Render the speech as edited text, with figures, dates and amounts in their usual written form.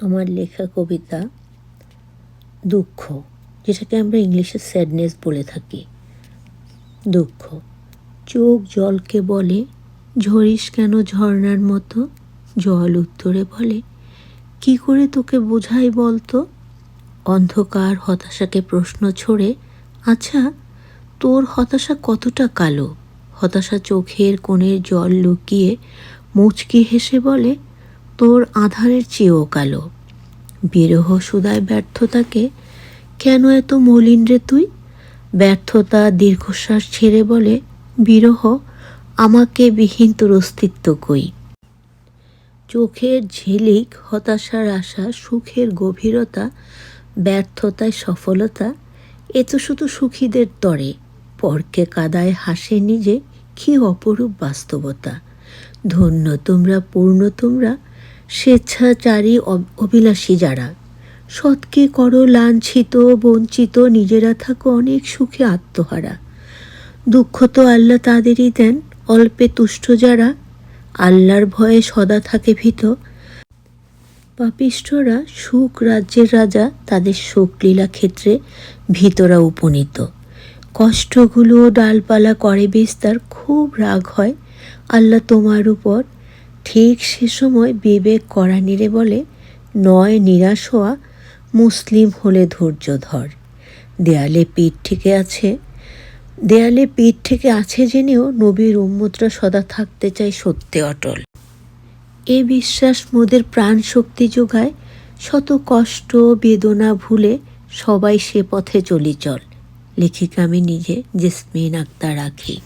আমার লেখা কবিতা দুঃখ, যেটাকে আমরা ইংলিশে স্যাডনেস বলে থাকি। দুঃখ। চোখ জলকে বলে, ঝরিস কেন ঝর্ণার মতো? জল উত্তরে বলে, কি করে তোকে বোঝাই বলতো? অন্ধকার হতাশাকে প্রশ্ন ছড়ে, আচ্ছা তোর হতাশা কতটা কালো? হতাশা চোখের কোণের জল লুকিয়ে মুচকি হেসে বলে, তোর আধারের চেয়েও কালো। বিরহ সুদায় ব্যর্থতাকে, কেন এত মলিন রে তুই? ব্যর্থতা দীর্ঘশ্বাস ছেড়ে বলে, বিরহ আমাকে বিহীন তোর অস্তিত্ব কই? চোখের ঝিলিক, হতাশার আশা, সুখের গভীরতা, ব্যর্থতায় সফলতা, এ তো শুধু সুখীদের তরে। পরকে কাদায় হাসে নিজে, কি অপরূপ বাস্তবতা। ধন্য তোমরা, পূর্ণ তোমরা, স্বেচ্ছাচারী অভিলাষী যারা। সৎকে করো লাঞ্ছিত বঞ্চিত, নিজেরা থাকো অনেক সুখে আত্মহারা। দুঃখ তো আল্লাহ তাদেরই দেন, অল্পে তুষ্ট যারা। আল্লাহর ভয়ে সদা থাকে ভীত। পাপিষ্ঠরা সুখ রাজ্যের রাজা, তাদের শোকলীলা ক্ষেত্রে ভীতরা উপনীত। কষ্টগুলো ডালপালা করে বিস্তার, খুব রাগ হয় আল্লাহ তোমার উপর। ঠিক সে সময় বিবেক কড়া নেড়ে বলে, নয় নিরাশ হওয়া, মুসলিম হলে ধৈর্য ধর। দেয়ালে পিঠ থেকে আছে জেনেও নবীর উম্মতরা সদা থাকতে চায় সত্যে অটল। এ বিশ্বাস মোদের প্রাণ শক্তি যোগায়, শত কষ্ট বেদনা ভুলে সবাই সে পথে চলি চল। লেখিকা আমি নিজে, জেসমিন আক্তার আঁখি।